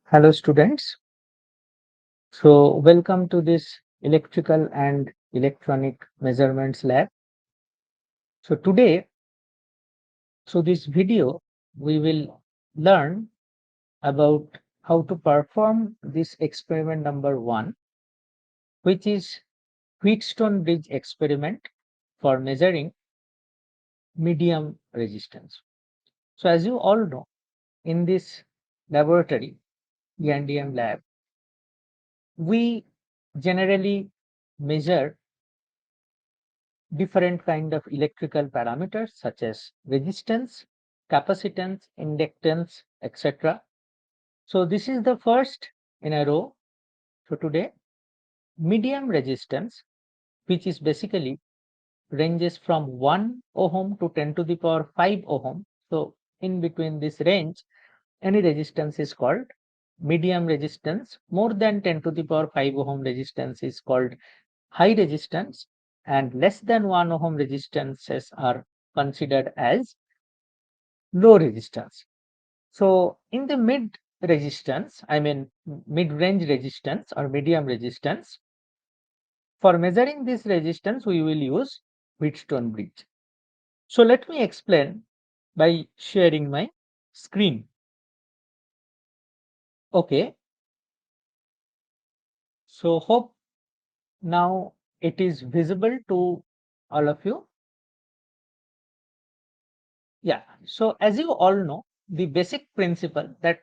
Hello students. So welcome to this electrical and electronic measurements lab. So today, this video, we will learn about how to perform this experiment number 1, which is Wheatstone bridge experiment for measuring medium resistance. So as you all know, in this laboratory, ENDM lab, we generally measure different kind of electrical parameters such as resistance, capacitance, inductance, etc. So this is the first in a row. So today, medium resistance, which is basically ranges from 1 ohm to 10 to the power 5 ohm. So in between this range, any resistance is called medium resistance. More than 10 to the power 5 ohm resistance is called high resistance, and less than 1 ohm resistances are considered as low resistance. So in the mid resistance, I mean mid range resistance or medium resistance, for measuring this resistance, we will use Wheatstone bridge. So let me explain by sharing my screen. Okay, so hope now it is visible to all of you. Yeah, so as you all know, the basic principle that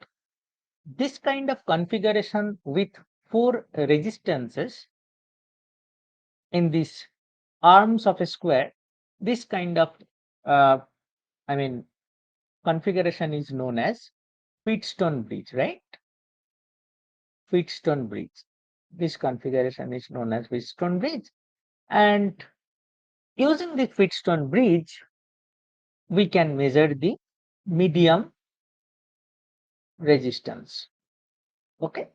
this kind of configuration with 4 resistances in these arms of a square, this kind of uh, I mean configuration is known as Wheatstone bridge, right? Wheatstone bridge. This configuration is known as Wheatstone bridge. And using this Wheatstone bridge, we can measure the medium resistance. Okay.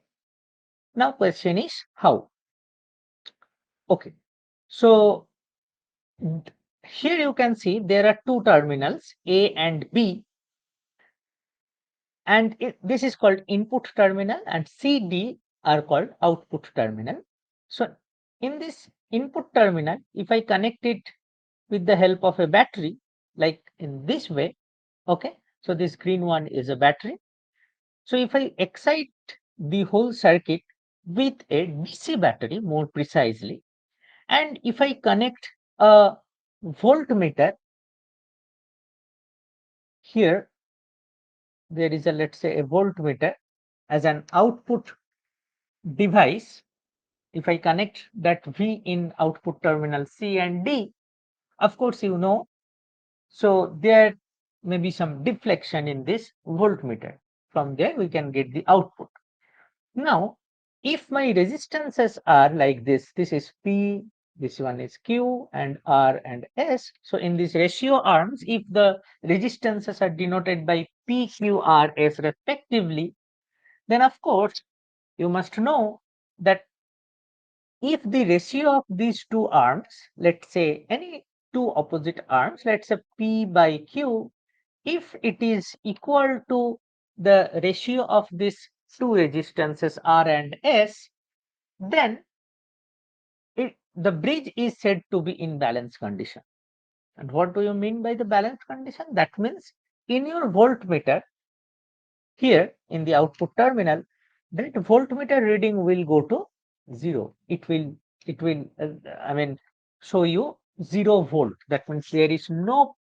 Now question is how? Okay. So here you can see there are two terminals A and B, and this is called input terminal, and C, D are called output terminal. So in this input terminal, if I connect it with the help of a battery, like in this way, okay, so this green one is a battery. So if I excite the whole circuit with a DC battery more precisely, and if I connect a voltmeter here, there is a, let's say, a voltmeter as an output device. If I connect that V in output terminal C and D, of course you know, so there may be some deflection in this voltmeter. From there we can get the output. Now if my resistances are like this is P, this one is Q, and R and S. So in these ratio arms, if the resistances are denoted by P, Q, R, S respectively, then of course you must know that if the ratio of these two arms, let's say any two opposite arms, let's say P by Q, if it is equal to the ratio of these two resistances R and S, then the bridge is said to be in balance condition. And what do you mean by the balance condition? That means in your voltmeter, here in the output terminal, that voltmeter reading will go to 0. It will show you 0 volt. That means there is no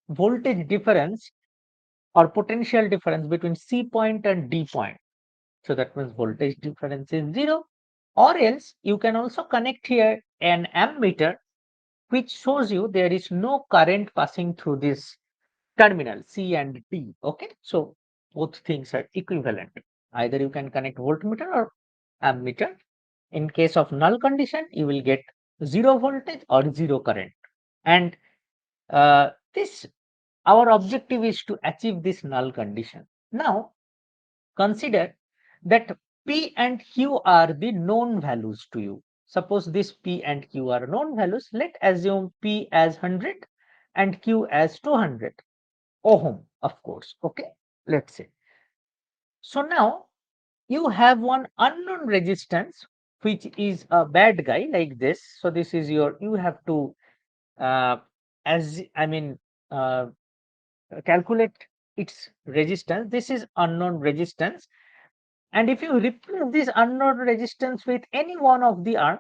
voltage difference or potential difference between C point and D point. So that means voltage difference is 0. Or else you can also connect here an ammeter, which shows you there is no current passing through this terminal C and D. Okay, so both things are equivalent. Either you can connect voltmeter or ammeter. In case of null condition, you will get 0 voltage or 0 current. And this our objective is to achieve this null condition. Now consider that P and Q are the known values to you. Suppose this P and Q are known values. Let assume P as 100 and Q as 200 ohm, of course. Okay, let's say. So now you have one unknown resistance which is a bad guy like this. So this is your, you have to as I mean calculate its resistance. This is unknown resistance, and if you replace this unknown resistance with any one of the arm,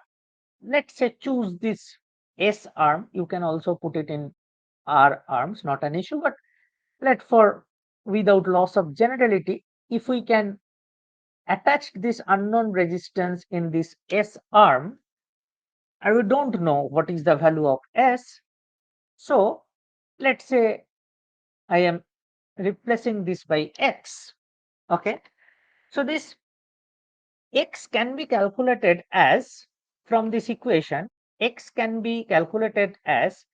let's say choose this S arm, you can also put it in R arms, not an issue, but let for without loss of generality, if we can attach this unknown resistance in this S arm, and we don't know what is the value of S, so let's say I am replacing this by X. Okay, so this X can be calculated as, from this equation, X can be calculated as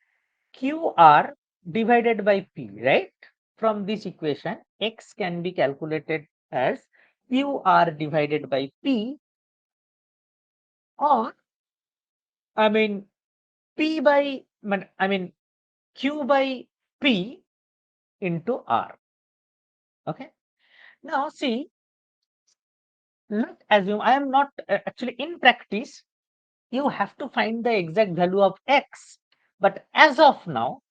QR divided by P, right? From this equation, X can be calculated as QR divided by P, or I mean P by, I mean Q by P into R. Okay. Now see, let's assume I am not actually in practice. You have to find the exact value of X. But as of now,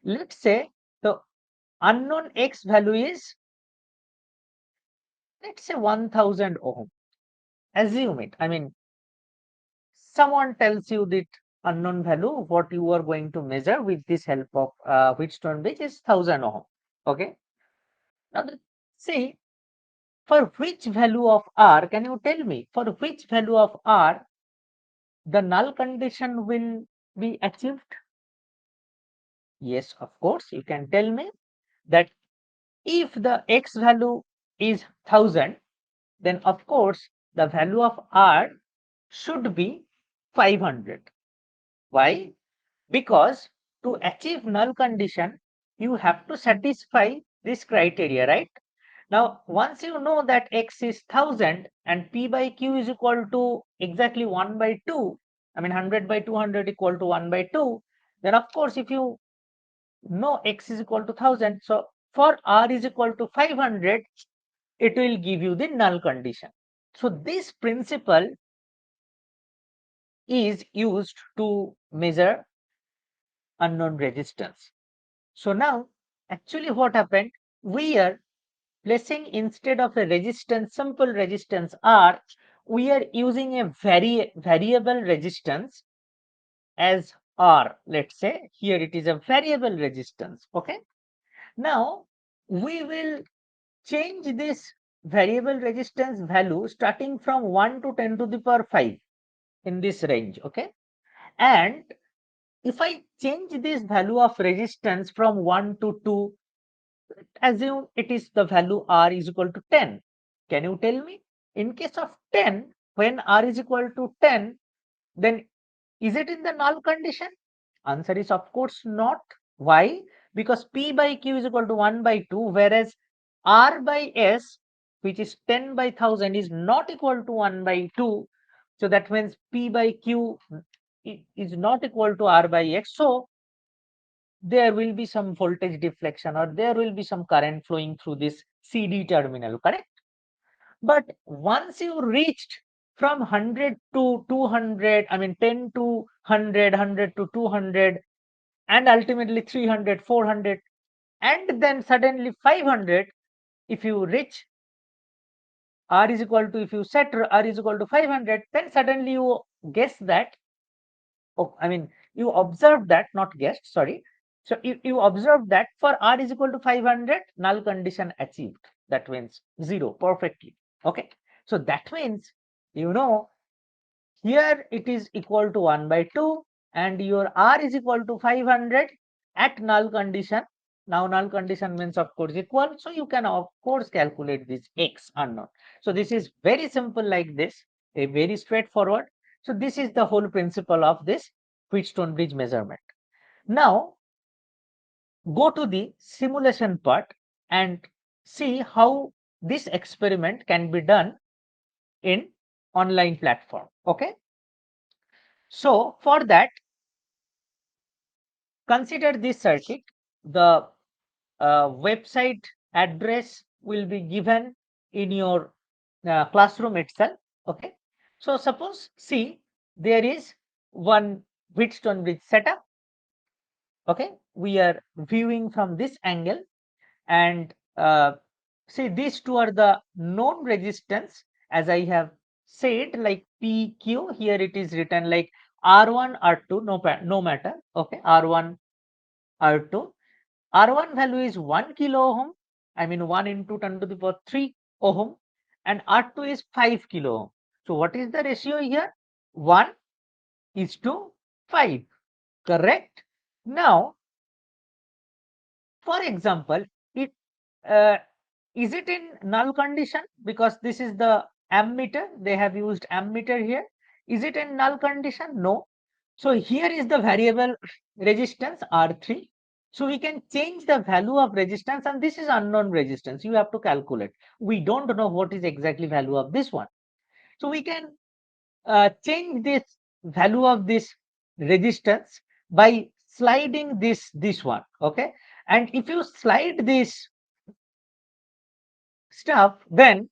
let's say the unknown X value is, let's say 1000 ohm. Assume it. I mean, someone tells you that unknown value, what you are going to measure with this help of Wheatstone bridge is 1000 ohm. Okay. Now, see, for which value of R, can you tell me, for which value of R the null condition will be achieved? Yes, of course, you can tell me that if the X value is 1000, then of course the value of R should be 500. Why? Because to achieve null condition, you have to satisfy this criteria, right? Now, once you know that X is 1000 and P by Q is equal to exactly 1 by 2, I mean 100 by 200 equal to 1 by 2, then of course if you know X is equal to 1000, so for R is equal to 500, it will give you the null condition. So this principle is used to measure unknown resistance. So now, actually what happened, we are placing, instead of a resistance, simple resistance R, we are using a variable resistance as R. Let's say here it is a variable resistance. Okay. Now we will change this variable resistance value starting from 1 to 10 to the power 5 in this range. Okay. And if I change this value of resistance from 1 to 2, assume it is the value R is equal to 10. Can you tell me, in case of 10, when R is equal to 10, then is it in the null condition? Answer is of course not. Why? Because P by Q is equal to 1 by 2, whereas R by S, which is 10 by 1000, is not equal to 1 by 2. So that means P by Q is not equal to R by X. So there will be some voltage deflection, or there will be some current flowing through this CD terminal, correct? But once you reached from 100 to 200, I mean 10 to 100, 100 to 200, and ultimately 300, 400, and then suddenly 500, if you reach R is equal to, if you set R is equal to 500, then suddenly you guess that, oh, I mean, you observe that, not guessed, sorry. So you observe that for R is equal to 500, null condition achieved. That means 0 perfectly. Okay. So that means, you know, here it is equal to 1 by 2 and your R is equal to 500 at null condition. Now null condition means of course equal. So you can of course calculate this X unknown. So this is very simple like this, a very straightforward. So this is the whole principle of this Wheatstone bridge measurement. Now go to the simulation part and see how this experiment can be done in online platform. Okay. So for that, consider this circuit. The website address will be given in your classroom itself. Okay, so suppose see there is one Wheatstone bridge setup. Okay, we are viewing from this angle, and see these two are the known resistance, as I have said, like PQ. Here it is written like R1 R2, no matter. Okay, R1 R2. R1 value is 1 kilo ohm, I mean 1 into 10 to the power 3 ohm, and R2 is 5 kilo ohm. So what is the ratio here? 1 is to 5, correct? Now, for example, it uh, is it in null condition? Because this is the ammeter, they have used ammeter here. Is it in null condition? No. So here is the variable resistance R3. So we can change the value of resistance, and this is unknown resistance. You have to calculate. We don't know what is exactly value of this one. So we can change this value of this resistance by sliding this one. Okay, and if you slide this stuff, then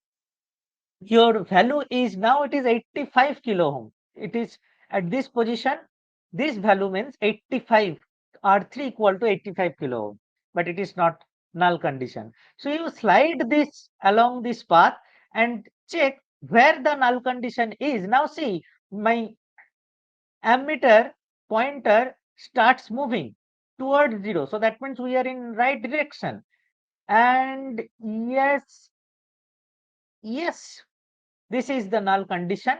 your value is now it is 85 kilo ohm. It is at this position. This value means 85 R3 equal to 85 kilo ohm, but it is not null condition. So you slide this along this path and check where the null condition is. Now see, my ammeter pointer starts moving towards 0. So that means we are in right direction. And yes, this is the null condition.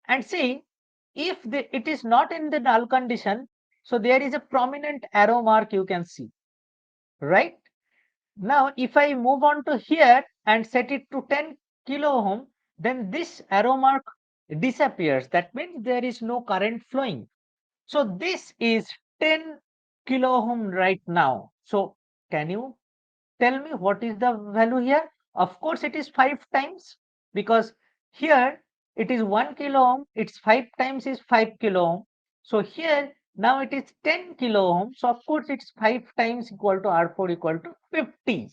And see, if it is not in the null condition, so there is a prominent arrow mark you can see, right? Now, if I move on to here and set it to 10 kilo ohm, then this arrow mark disappears. That means there is no current flowing. So this is 10 kilo ohm right now. So can you tell me what is the value here? Of course, it is 5 times, because here it is 1 kilo ohm, its 5 times is 5 kilo ohm. So here now it is 10 kilo ohm. So of course it's 5 times equal to R4 equal to 50.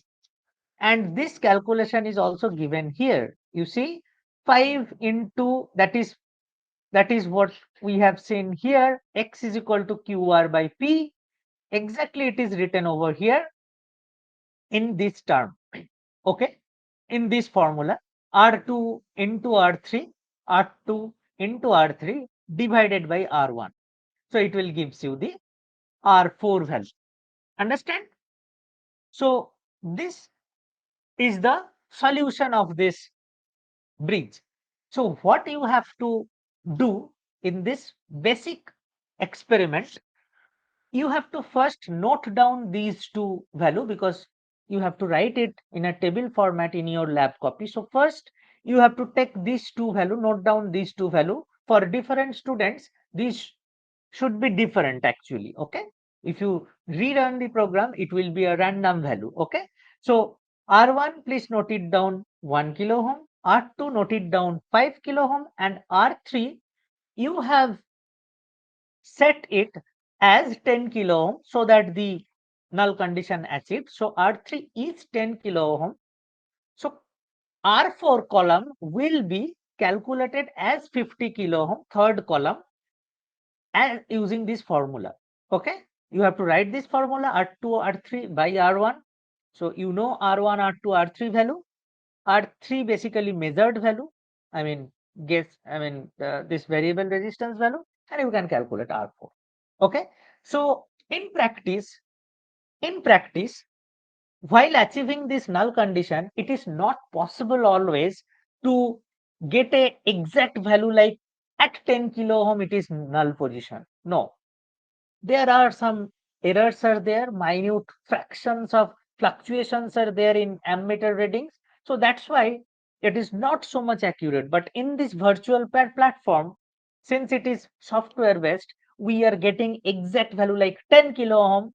And this calculation is also given here. You see, 5 into that is what we have seen here. X is equal to QR by P. Exactly it is written over here in this term. Okay, in this formula, R2 into R3, R2 into R3 divided by R1. So it will gives you the R4 value. Understand? So this is the solution of this bridge. So what you have to do in this basic experiment, you have to first note down these two value, because you have to write it in a table format in your lab copy. So first you have to take these two value, note down these two value. For different students, these should be different actually. Okay, if you rerun the program, it will be a random value. Okay, so R1, please note it down 1 kilo ohm, R2 note it down 5 kilo ohm, and R3 you have set it as 10 kilo ohm so that the null condition achieved. So R3 is 10 kilo ohm. So R4 column will be calculated as 50 kilo ohm, third column, and using this formula. Okay, you have to write this formula R2 R3 by R1. So you know R1 R2 R3 value. R3 basically measured value, I mean this variable resistance value, and you can calculate R4. Okay, so in practice, while achieving this null condition, it is not possible always to get a exact value like at 10 kilo ohm it is null position. No, there are some errors are there, minute fractions of fluctuations are there in ammeter readings. So that's why it is not so much accurate. But in this virtual platform, since it is software based, we are getting exact value like 10 kilo ohm,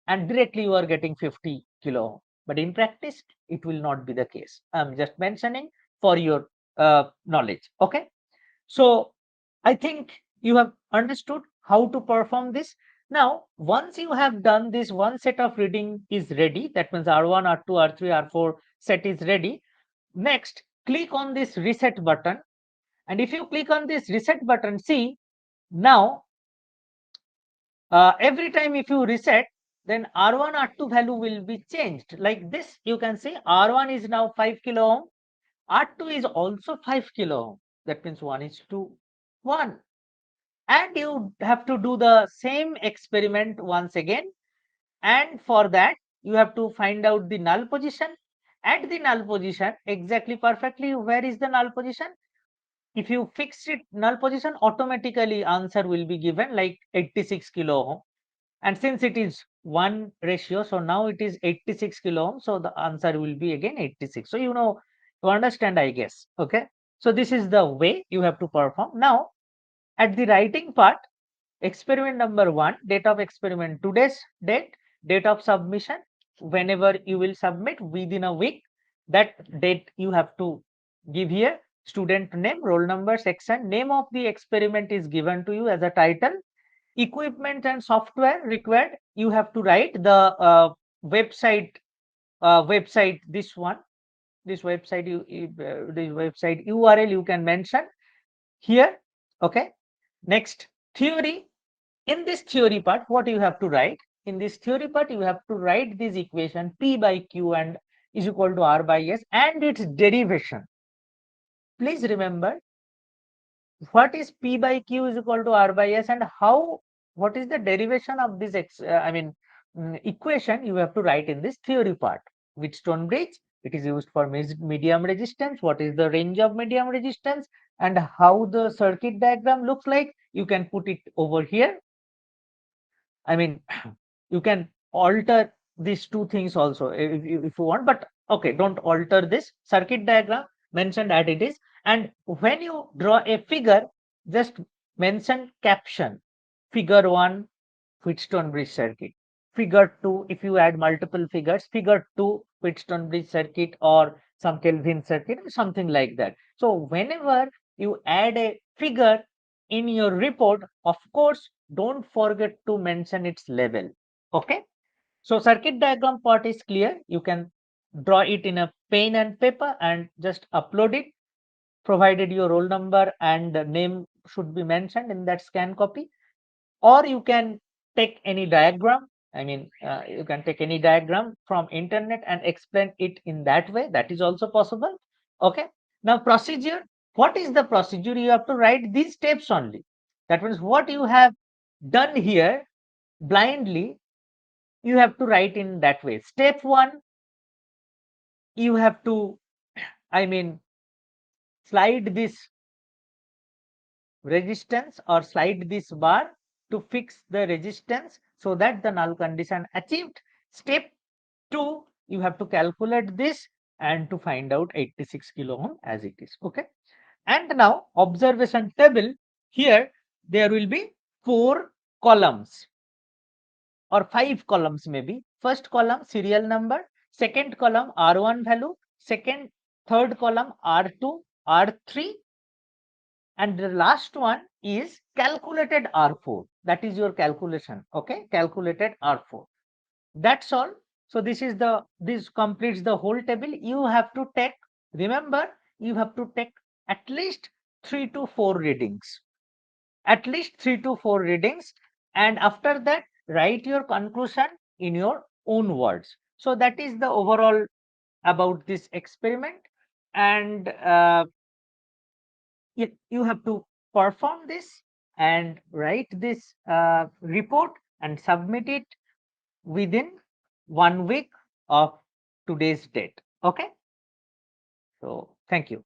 and directly you are getting 50 kilo ohm. But in practice, it will not be the case. I'm just mentioning for your knowledge. Okay. So I think you have understood how to perform this. Now, once you have done this, one set of reading is ready. That means R1, R2, R3, R4 set is ready. Next, click on this reset button. And if you click on this reset button, see now every time if you reset, then R1, R2 value will be changed like this. You can see R1 is now 5 kilo ohm, R2 is also 5 kilo ohm. That means 1 is to 1. And you have to do the same experiment once again. And for that, you have to find out the null position. At the null position, exactly perfectly, where is the null position? If you fix it null position, automatically answer will be given like 86 kilo ohm. And since it is 1 ratio, so now it is 86 kilo ohm. So the answer will be again 86. So you know, you understand, I guess. Okay. So this is the way you have to perform. Now, at the writing part, experiment number 1, date of experiment, today's date, date of submission, whenever you will submit within a week, that date you have to give here. Student name, roll number, section, name of the experiment is given to you as a title. Equipment and software required, you have to write the website, this one, this website, this website URL you can mention here. Okay. Next, theory. In this theory part, what you have to write? In this theory part, you have to write this equation P by Q and is equal to R by S and its derivation. Please remember, what is P by Q is equal to R by S and how, what is the derivation of this equation you have to write in this theory part. Wheatstone bridge, it is used for medium resistance. What is the range of medium resistance and how the circuit diagram looks like? You can put it over here. I mean, you can alter these two things also if you want, but okay, don't alter this circuit diagram, mentioned as it is. And when you draw a figure, just mention caption figure 1 Wheatstone bridge circuit, figure 2, if you add multiple figures, figure 2 Wheatstone bridge circuit or some Kelvin circuit, something like that. So whenever you add a figure in your report, of course, don't forget to mention its level. Okay. So circuit diagram part is clear. You can draw it in a pen and paper and just upload it, provided your roll number and name should be mentioned in that scan copy. Or you can take any diagram. I mean, you can take any diagram from internet and explain it in that way. That is also possible. Okay. Now procedure. What is the procedure? You have to write these steps only. That means what you have done here blindly, you have to write in that way. Step 1, you have to, I mean, slide this resistance or slide this bar to fix the resistance so that the null condition achieved. Step 2, you have to calculate this and to find out 86 kilo ohm as it is. Okay. And now observation table, here there will be 4 columns or 5 columns maybe. First column serial number, second column R1 value, third column R2, R3, and the last one is calculated R4. That is your calculation. Okay, calculated R4. That's all. So this completes the whole table. You have to take, remember, you have to take at least 3 to 4 readings. At least 3 to 4 readings, and after that write your conclusion in your own words. So that is the overall about this experiment. And you have to perform this and write this report and submit it within 1 week of today's date. Okay. So thank you.